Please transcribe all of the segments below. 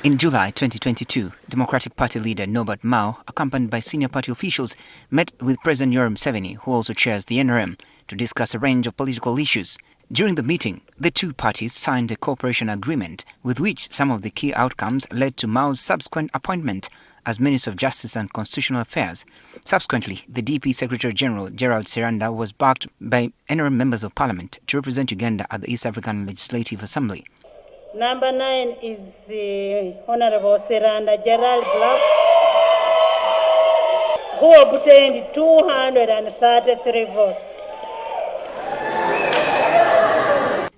In July 2022, Democratic Party leader Norbert Mao, accompanied by senior party officials, met with President Yoweri Museveni, who also chairs the NRM, to discuss a range of political issues. During the meeting, the two parties signed a cooperation agreement with which some of the key outcomes led to Mao's subsequent appointment as Minister of Justice and Constitutional Affairs. Subsequently, the DP Secretary General Gerald Seranda was backed by NRM members of Parliament to represent Uganda at the East African Legislative Assembly. Number 9 is Honorable Seranda Gerald Black, who obtained 233 votes.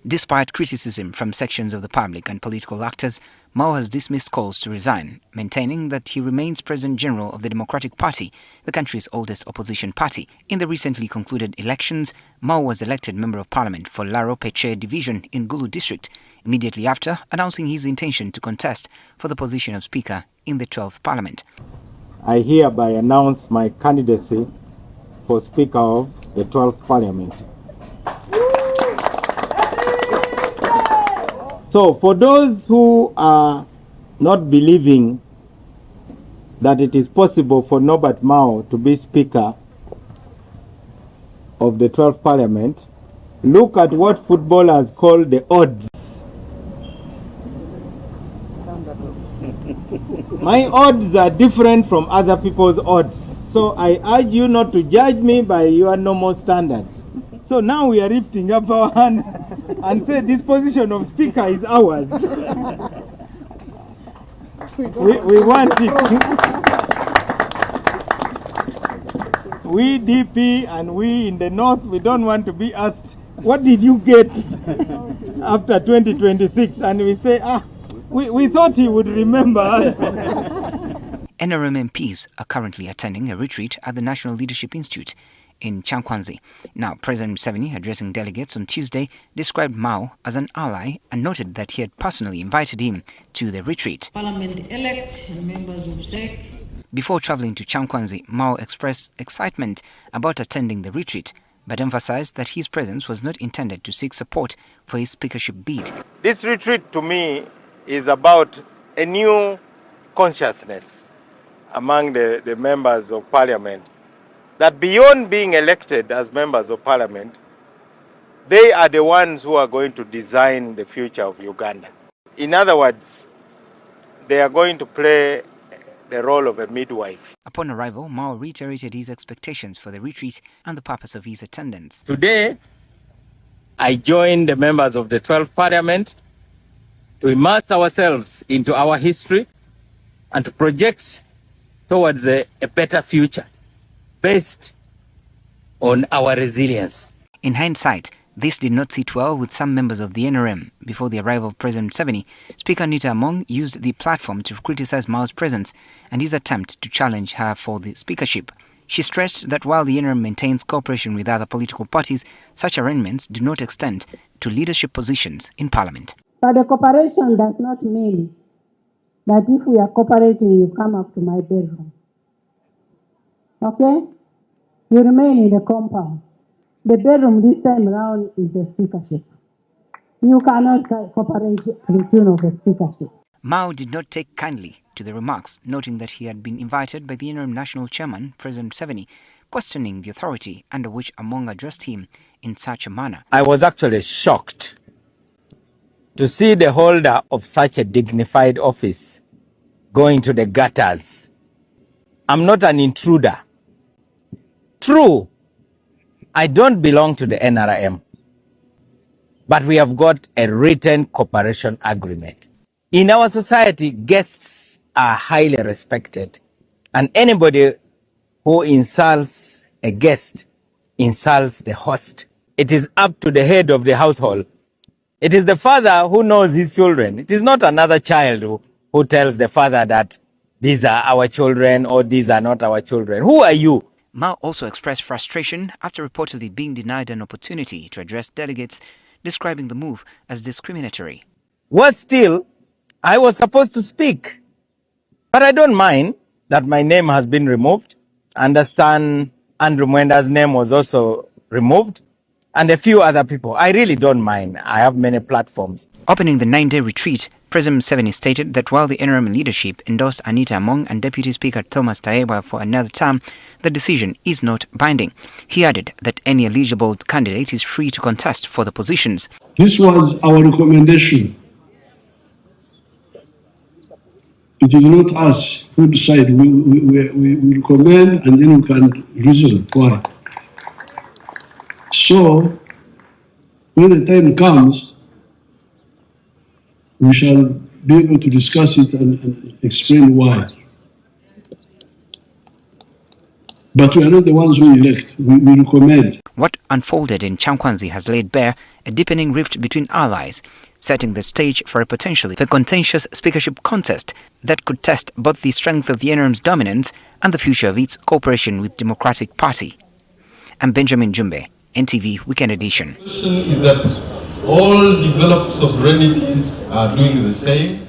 Despite criticism from sections of the public and political actors, Mao has dismissed calls to resign, maintaining that he remains President General of the Democratic Party, the country's oldest opposition party. In the recently concluded elections, Mao was elected Member of Parliament for Laro Peche Division in Gulu District, immediately after announcing his intention to contest for the position of Speaker in the 12th Parliament. I hereby announce my candidacy for Speaker of the 12th Parliament. So, for those who are not believing that it is possible for Norbert Mao to be Speaker of the 12th Parliament, look at what footballers call the odds. My odds are different from other people's odds. So I urge you not to judge me by your normal standards. So now we are lifting up our hands and say this position of Speaker is ours. we want it. We DP and we in the North, we don't want to be asked, what did you get after 2026? And we say, we thought he would remember us. NRM MPs are currently attending a retreat at the National Leadership Institute in Kyankwanzi. Now, President Museveni, addressing delegates on Tuesday, described Mao as an ally and noted that he had personally invited him to the retreat. Parliament-elect members of SEC. Before traveling to Kyankwanzi, Mao expressed excitement about attending the retreat, but emphasized that his presence was not intended to seek support for his speakership bid. This retreat to me is about a new consciousness among the members of Parliament, that beyond being elected as members of Parliament, they are the ones who are going to design the future of Uganda. In other words, they are going to play the role of a midwife. Upon arrival, Mao reiterated his expectations for the retreat and the purpose of his attendance. Today, I join the members of the 12th Parliament to immerse ourselves into our history and to project towards a better future based on our resilience. In hindsight, this did not sit well with some members of the NRM. Before the arrival of President Museveni, Speaker Anita Among used the platform to criticize Mao's presence and his attempt to challenge her for the speakership. She stressed that while the NRM maintains cooperation with other political parties, such arrangements do not extend to leadership positions in Parliament. But the cooperation does not mean that if we are cooperating, you come up to my bedroom. Okay? You remain in the compound. The bedroom this time around is the speakership. You cannot cooperate to the tune of the speakership. Mao did not take kindly to the remarks, noting that he had been invited by the NRM National Chairman, President Museveni, questioning the authority under which Among addressed him in such a manner. I was actually shocked to see the holder of such a dignified office going to the gutters. I'm not an intruder. True, I don't belong to the NRM, but we have got a written cooperation agreement. In our society, guests are highly respected, and anybody who insults a guest insults the host. It is up to the head of the household. It is the father who knows his children. It is not another child who tells the father that these are our children or these are not our children. Who are you? Mao also expressed frustration after reportedly being denied an opportunity to address delegates, describing the move as discriminatory. Worse still, I was supposed to speak, but I don't mind that my name has been removed. I understand Andrew Mwenda's name was also removed. and a few other people. I really don't mind. I have many platforms. Opening the 9-day retreat, President Museveni stated that while the NRM leadership endorsed Anita Among and Deputy Speaker Thomas Tayebwa for another term, the decision is not binding. He added that any eligible candidate is free to contest for the positions. This was our recommendation. It is not us who decide. We recommend and then we can reason why. So, when the time comes, we shall be able to discuss it and explain why. But we are not the ones who elect. We recommend. What unfolded in Kyankwanzi has laid bare a deepening rift between allies, setting the stage for a potentially contentious speakership contest that could test both the strength of the NRM's dominance and the future of its cooperation with Democratic Party. I'm Benjamin Jumbe, NTV Weekend Edition. The solution is that all developed sovereignties are doing the same.